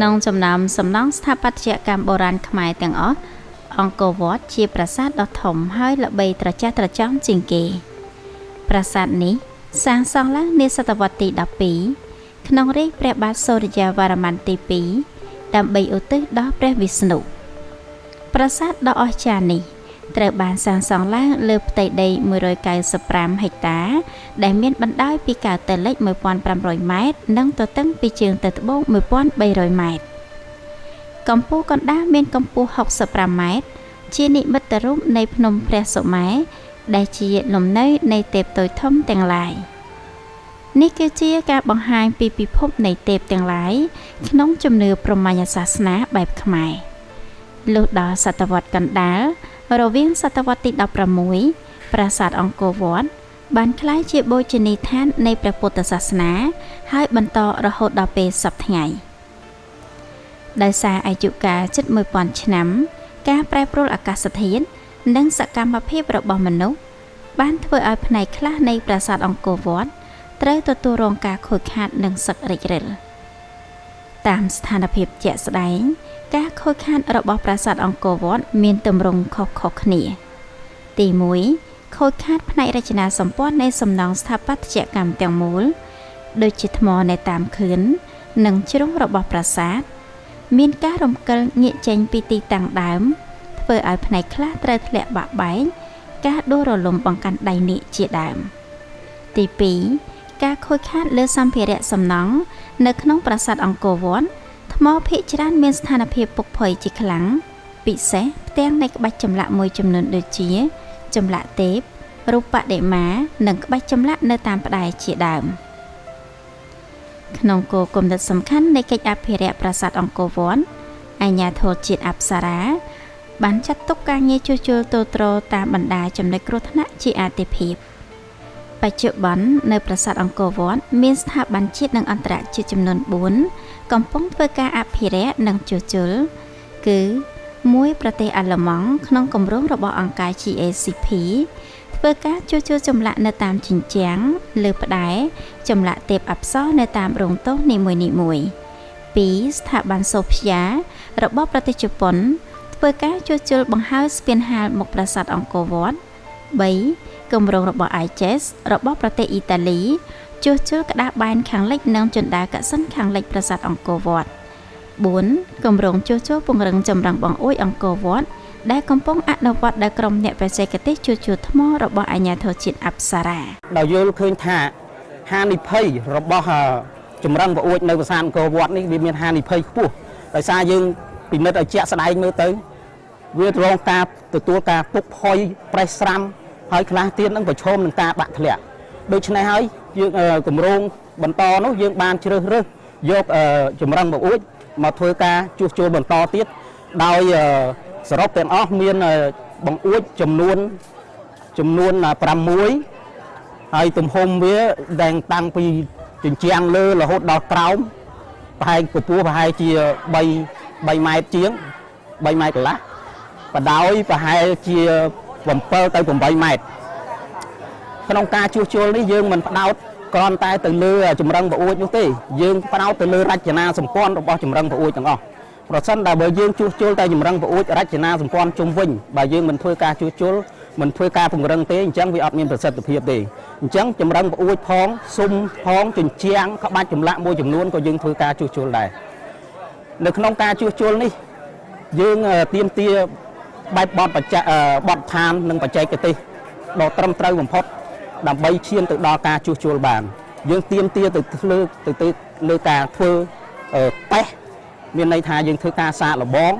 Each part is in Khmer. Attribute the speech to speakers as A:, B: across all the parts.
A: นองจำนำสำนักสถาปัตยกรรมโบราณขมายแต่งอองโกวอดជាប្រាសាទដ៏ធំហើយល្បីត្រចះត្រចង់ជាងគេប្រាសាទនេះសាងសង់ឡើងនាសតវត្សទី12ក្នុងរាជ្យព្រះបាទសូរ្យវរ្ម័នទី2ដើម្បីឧទ្ទិសដល់ព្រះវិស្ណុប្រាសាទដ៏អស្ចារ្យនេះត្រូវបានសាងសង់ឡើងលើផ្ទៃដី195ហិកតាដែលមានបណ្ដោយពីកើតទៅលិច1500ម៉ែត្រនិងទទឹងពីជើងទៅត្បូង1300ម៉ែត្រកម្ពស់កណ្ដាលមានកម្ពស់65ម៉ែត្រជានិមិត្តរូបនៃភ្នំព្រះសុមេរុដែលជាលំនៅនៃទេពតូចធំទាំងឡាយនេះគឺជាការបង្ហាញពីពិភពនៃទេពទាំងឡាយក្នុងជំនឿព្រហ្មញ្ញសាសនាបែបខ្មែរលុះដល់សតវត្សកណ្ដាលរវាងសតវត្សទី16ប្រាសាទអង្គរវត្តបានក្លាយជាបូជនីយដ្ឋាននៃព្រះពុទ្ធសាសនាហើយបន្តរហូតដល់ពេលសព្វថ្ងៃដោយសារអាយុកាលជិត1000ឆ្នាំការប្រែប្រួលអាកាសធាតុនិងសកម្មភាពរបស់មនុស្សបានធ្វើឲ្យផ្នែកខ្លះនៃប្រាសាទអង្គរវត្តត្រូវទទួលរងការខូចខាតនិងសឹករិចរិលតាមស្ថានភាពជាក់ស្ដែងការខូចខាតរបស់ប្រាសាទអង្គរវត្តមានទម្រង់ខុសៗគ្នាទី1ខូចខាតផ្នែករចនាសម្ព័ន្ធនៃសំណង់ស្ថាបត្យកម្មទាំងមូលដូចជាថ្មនៅតាមខឿននិងជ្រុងរបស់ប្រាសាទមានការរំកិលងាកចេញពីទីតាំងដើមធ្វើឲ្យផ្នែកខ្លះត្រូវធ្លាក់បាក់បែកការដួលរលំបង្កាន់ដៃនាគជាដើមទី2ការខូចខាតលើសម្ភារៈសំណង់នៅក្នុងប្រាសាទអង្គរវត្តថ្មភាគច្រើនមានស្ថានភាពពុកផុយជាខ្លាំងពិសេសផ្ទាំងនៃក្បាច់ចម្លាក់មួយចំនួនដូចជាចម្លាក់ទេពរូបបដិមានិងក្បាច់ចម្លាក់នៅតាមផ្តែរជាដើមក្នុងគោលគំនិតសំខាន់នៃកិច្ចអភិរក្សប្រាសាទអង្គរវត្តអាជ្ញាធរជាតិអប្សរាបានចាត់ទុកការងារជួសជុលទូទ្រតាមបណ្ដាចំណុចគ្រោះថ្នាក់ជាអាទិភាពបច្ចុប្បន្ននៅប្រាសាទអង្គរវត្តមានស្ថាប័នជាតិនិងអន្តរជាតិចំនួន4កំពុងធ្វើការអភិរក្សនិងជួសជុលគឺ1ប្រទេសអាល្លឺម៉ង់ក្នុងគម្រោងរបស់អង្គការ GACP ធ្វើការជួសជុលចម្លាក់នៅតាមជញ្ជាំងលើផ្តែរចម្លាក់ទេពអប្សរនៅតាមរោងទោសនីមួយៗ2ស្ថាប័នសូហ្វីយ៉ារបស់ប្រទេសជប៉ុនធ្វើការជួសជុលបង្ហើយស្ពានហាលមុខប្រាសាទអង្គរវត្ត3គម្រោងរបស់ ICES របស់ប្រទេសអ៊ីតាលីជួសជុលក្តារបែនខាងលិចនិងជណ្ដើរកសិនខាងលិចប្រាសាទអង្គរវត្ត4គម្រោងជួសជុលពង្រឹងចម្រឹងបង្អួចអង្គរវត្តដែលកំពុងអនុវត្តដោយក្រុមអ្នកបច្ចេកទេសជួសជុលថ្មរបស់អាជ្ញាធរជាតិអប្សរា
B: ដោយយល់ឃើញថាហានិភ័យរបស់ចម្រឹងបង្អួចនៅប្រាសាទអង្គរវត្តនេះវាមានហានិភ័យខ្ពស់ដោយសារយើងពិនិត្យឲ្យជាក់ស្ដែងមើលទៅវារងការទទួលការពុកផុយប្រេះស្រាំហើយខ្លះទៀតនឹងប្រឈមនឹងការបាក់ធ្លាក់ដូច្នេះហើយយើងគម្រោងបន្តនោះយើងបានជ្រើសរើសយកចម្រឹងបង្អួចមកធ្វើការជួសជុលបន្តទៀតដោយសរុបទាំងអស់មានបង្អួចចំនួន6ហើយទំហំវាដែលតាំងពីជញ្ជាំងលើរហូតដល់ក្រោមប្រហែលកម្ពស់ប្រហែលជា3ម៉ែត្រជាង3ម៉ែត្រកន្លះបដោយប្រហែលជា7ទៅ8ម៉ែត្រក្នុងការជួសជុលនេះយើងមិនផ្ដោតគ្រាន់តែទៅលើចម្រឹងបង្អួចនោះទេយើងផ្ដោតទៅលើរចនាសម្ព័ន្ធរបស់ចម្រឹងបង្អួចទាំងអស់ប្រសិនបើយើងជួសជុលតែចម្រឹងបង្អួចរចនាសម្ព័ន្ធជុំវិញបើយើងមិនធ្វើការជួសជុលមិនធ្វើការពង្រឹងទេអញ្ចឹងវាអត់មានប្រសិទ្ធភាពទេអញ្ចឹងចម្រឹងបង្អួចផងស៊ុំផងជញ្ជាំងក្បាច់ចម្លាក់មួយចំនួនក៏យើងធ្វើការជួសជុលដែរនៅក្នុងការជួសជុលនេះយើងទាមទារបែបបទដ្ឋាននិងបច្ចេកទេសដ៏ត្រឹមត្រូវបំផុតដើម្បីឈានទៅដល់ការជួសជុលបានយើងទាមទារទៅលើការធ្វើតេស្តមានន័យថាយើងធ្វើការសាកល្បង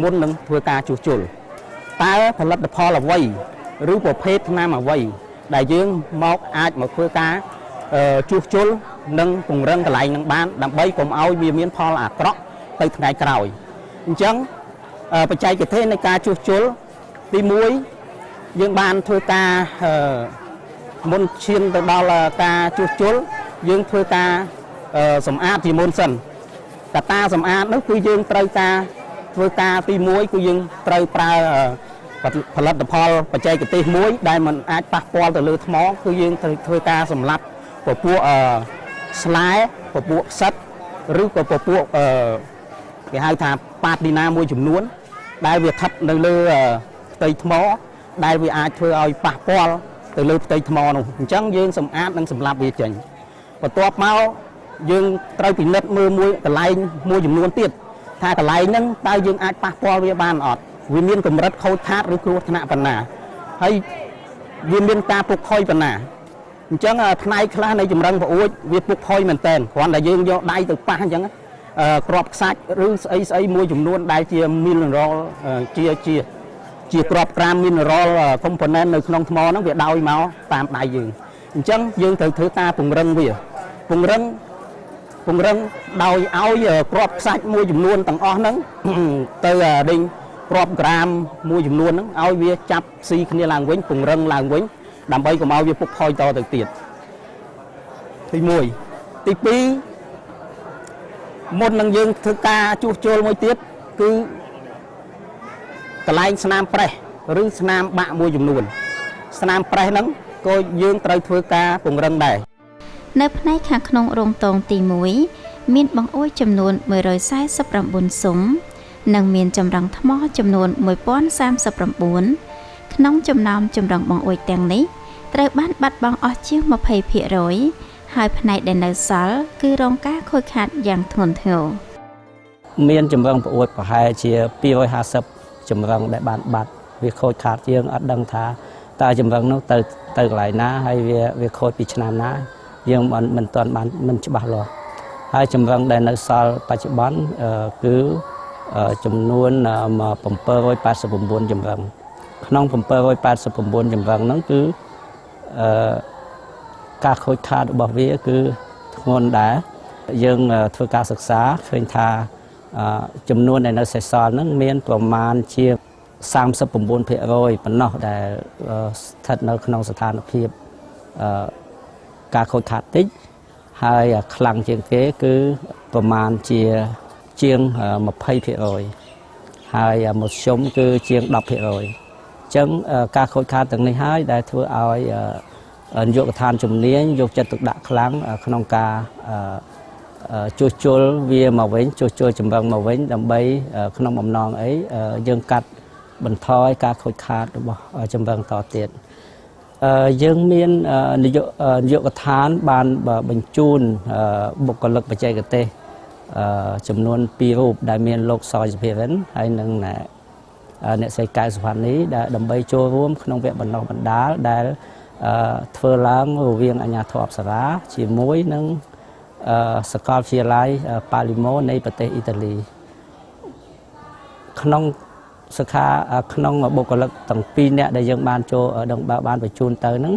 B: មុននឹងធ្វើការជួសជុលតើផលិតផលអ្វីឬប្រភេទថ្នាំអ្វីដែលយើងអាចមកធ្វើការជួសជុលនិងពង្រឹងកន្លែងនឹងបានដើម្បីកុំឲ្យវាមានផលអាក្រក់ទៅថ្ងៃក្រោយអញ្ចឹងបច្ចេកទេសនៃការជួសជុលទី1យើងបានធ្វើការមុនឈានទៅដល់ការជួសជុលយើងធ្វើការសម្អាតជាមុនសិនកត្តាសម្អាតនោះគឺយើងត្រូវការធ្វើការទី1គឺយើងត្រូវប្រើផលិតផលបច្ចេកទេសមួយដែលมันអាចប៉ះពាល់ទៅលើថ្មគឺយើងត្រូវធ្វើការសម្លាប់ពពួកស្លែពពួកផ្សិតឬក៏ពពួក គេហៅថាប៉ាទីណាមួយចំនួនដែលវាស្ថិតនៅលើផ្ទៃថ្មដែលវាអាចធ្វើឲ្យប៉ះពាល់ទៅលើផ្ទៃថ្មនោះអញ្ចឹងយើងសម្អាតនិងសម្លាប់វាចេញបន្ទាប់មកយើងត្រូវពិនិត្យមើលមួយកន្លែងមួយចំនួនទៀតថាកន្លែងហ្នឹងតើយើងអាចប៉ះពាល់វាបានអត់វាមានកម្រិតខូចខាតឬគ្រោះថ្នាក់ប៉ុណ្ណាហើយវាមានការពុកផុយប៉ុណ្ណាអញ្ចឹងផ្នែកខ្លះនៃចម្រឹងប្អួចវាពុកផុយមែនតើគ្រាន់តែយើងយកដៃទៅប៉ះអញ្ចឹងក្របខ្សាច់ឬស្អីមួយចំនួនដែលជា mineral ជាក្របក្រាម mineral component នៅក្នុងថ្មហ្នឹងវាដោយមកតាមដៃយើងអញ្ចឹងយើងត្រូវធ្វើការពង្រឹងវាពង្រឹងដោយឲ្យក្របខ្សាច់មួយចំនួនទាំងអស់ហ្នឹងទៅដេញក្របក្រាមមួយចំនួនហ្នឹងឲ្យវាចាប់ស៊ីគ្នាឡើងវិញពង្រឹងឡើងវិញដើម្បីកុំឲ្យវាពុកផុយតទៅទៀតទី1ទី2មុននឹងយើងធ្វើការជួសជុលមួយទៀតគឺកន្លែងស្នាមប្រេះឬស្នាមបាក់មួយចំនួនស្នាមប្រេះហ្នឹងក៏យើងត្រូវធ្វើការពង្រឹងដែរ
A: នៅផ្នែកខាងក្នុងរោងទងទី1មានបង្អួចចំនួន149ស៊ុំនិងមានចម្រឹងថ្មចំនួន1039ក្នុងចំណោមចម្រឹងបង្អួចទាំងនេះត្រូវបានបាត់បង់អស់ជាង 20% ហើយផ្នែកដែលនៅសល់គឺរងការខូចខាតយ៉ាងធ្ងន់ធ្ងរ
C: មានចម្រឹងប្អួចប្រហែលជា250ចម្រឹងដែលបានបាត់វាខូចខាតយើងអត់ដឹងថាតើចម្រឹងនោះទៅកន្លែងណាហើយវាខូចពីឆ្នាំណាយើងមិនទាន់បានមិនច្បាស់លាស់ហើយចម្រឹងដែលនៅសល់បច្ចុប្បន្នគឺចំនួន789ចម្រឹងក្នុង789ចម្រឹងហ្នឹងគឺការខូចខាតរបស់វាគឺធ្ងន់ដែរយើងធ្វើការសិក្សាឃើញថាចំនួនដែលនៅសេសសល់ហ្នឹងមានប្រមាណជា39%ប៉ុណ្ណោះដែលស្ថិតនៅក្នុងស្ថានភាពការខូចខាតតិចហើយខ្លាំងជាងគេគឺប្រមាណជាង20%ហើយមធ្យមគឺជាង10%អញ្ចឹងការខូចខាតទាំងនេះហើយដែលធ្វើឲ្យនាយកដ្ឋានជំនាញយកចិត្តទុកដាក់ខ្លាំងក្នុងការជួសជុលវាមកវិញជួសជុលចម្រឹងមកវិញដើម្បីក្នុងបំណងអីយើងកាត់បន្ថយការខូចខាតរបស់ចម្រឹងតទៀតយើងមាននាយកដ្ឋានបានបញ្ជូនបុគ្គលិកបច្ចេកទេសចំនួន2រូបដែលមានលោកសយសុភារិនហើយនិងអ្នកស្រីកែវសុវណ្ណីដែលដើម្បីចូលរួមក្នុងវគ្គបណ្ដុះបណ្ដាលដែលធ្វើឡើងរវាងអាជ្ញាធរអប្សរាជាមួយនឹងសាកលវិទ្យាល័យប៉ាលីម៉ូនៃប្រទេសអ៊ីតាលីក្នុងសិក្ខាក្នុងបុគ្គលិកទាំង2នាក់ដែលយើងបានចូលបានបញ្ជូនទៅហ្នឹង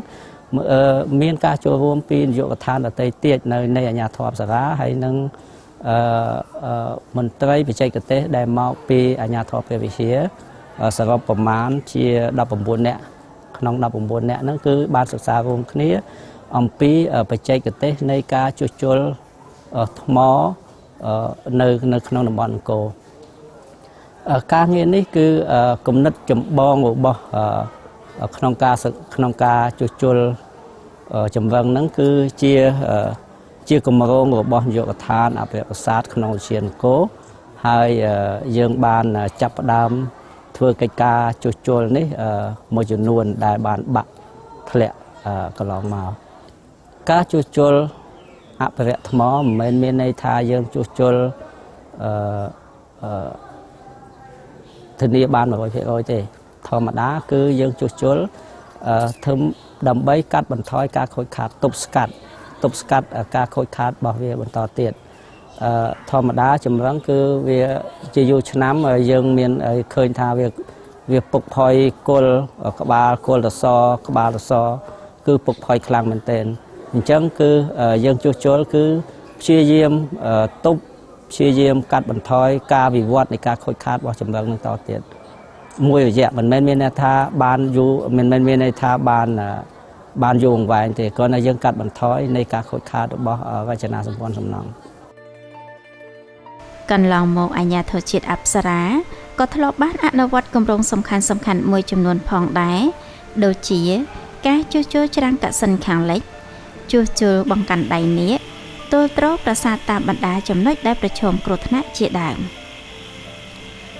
C: មានការចូលរួមពីនាយកដ្ឋានដទៃទៀតនៃអាជ្ញាធរអប្សរាហើយនឹងមន្ត្រីបច្ចេកទេសដែលមកពីអាជ្ញាធរព្រះវិហារសរុបប្រមាណជា19នាក់ក្នុង19នាក់ហ្នឹងគឺបានសិក្សារួមគ្នាអំពីបច្ចេកទេសនៃការជួសជុលថ្មនៅក្នុងតំបន់អង្គរការងារនេះគឺគំនិតចម្បងរបស់ក្នុងការជួសជុលចម្រឹងហ្នឹងគឺជាគម្រោងរបស់នាយកដ្ឋានអភិរក្សប្រាសាទក្នុងឧទ្យានអង្គរហើយយើងបានចាប់ផ្ដើមធ្វើកិច្ចការជួសជុលនេះមួយចំនួនដែលបានបាក់ធ្លាក់កន្លងមកការជួសជុលអភិរក្សថ្មមិនមែនមានន័យថាយើងជួសជុលធានាបាន 100% ទេធម្មតាគឺយើងជួសជុលធ្វើដើម្បីកាត់បន្ថយការខូចខាតទប់ស្កាត់ការខូចខាតរបស់វាបន្តទៀតធម្មតាចម្រឹងគឺវាជាយូរឆ្នាំយើងមានឃើញថាវាពុកផុយគល់ក្បាលគល់រសក្បាលរសគឺពុកផុយខ្លាំងមែនទែនអញ្ចឹងគឺយើងជួសជុលគឺព្យាយាមទប់ព្យាយាមកាត់បន្ថយការវិវត្តនៃការខូចខាតរបស់ចម្រឹងនឹងតទៀតមួយរយៈមិនមែនមានន័យថាបានយូរមិនមែនមានន័យថាបានយូរអង្វែងទេគ្រាន់តែយើងកាត់បន្ថយនៃការខូចខាតរបស់រចនាសម្ព័ន្ធសំណង់
A: កន្លងមកអាជ្ញាធរជាតិអប្សរាក៏ធ្លាប់បានអនុវត្តគម្រោងសំខាន់មួយចំនួនផងដែរដូចជាការជួសជុលច្រាំងកសិនខាងលិចជួសជុលបង្កាន់ដៃនាគទល់ទ្រប្រាសាទតាមបណ្ដាចំណុចដែលប្រឈមគ្រោះថ្នាក់ជាដើម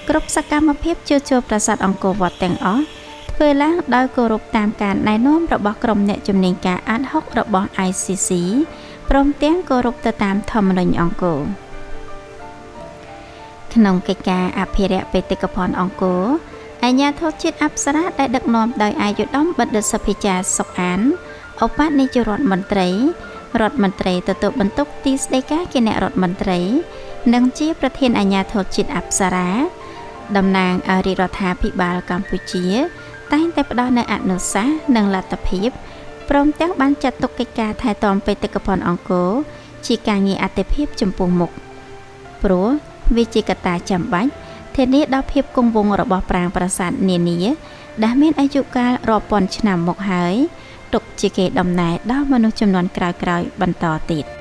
A: គ្រប់សកម្មភាពជួសជុលប្រាសាទអង្គរវត្តទាំងអស់ធ្វើឡើងដោយគោរពតាមការណែនាំរបស់ក្រុមអ្នកជំនាញការអាត6របស់ ICC ព្រមទាំងគោរពទៅតាមធម្មនុញ្ញអង្គរក្នុងកិច្ចការអភិរក្សបេតិកភណ្ឌអង្គរអាជ្ញាធរជាតិអប្សរាដែលដឹកនាំដោយអាយុត្តមបណ្ឌិតសភាចារ្យសុកអានឧបនាយករដ្ឋមន្ត្រីទទួលបន្ទុកទីស្តីការគណៈរដ្ឋមន្ត្រីនិងជាប្រធានអាជ្ញាធរជាតិអប្សរាតំណាងឲ្យរាជរដ្ឋាភិបាលកម្ពុជាតែងតែផ្ដល់នូវអនុសាសន៍និងលទ្ធភាពព្រមទាំងបានចាត់ទុកកិច្ចការថែទាំបេតិកភណ្ឌអង្គរជាការងារអាទិភាពចំពោះមុខព្រោះវាជាកត្តាចាំបាច់ធានាដល់ភាពគង់វង្សរបស់ប្រាង្គប្រាសាទនានាដែលមានអាយុកាលរាប់ពាន់ឆ្នាំមកហើយទុកជាកេរដំណែលដល់មនុស្សជំនាន់ក្រោយៗបន្តទៀត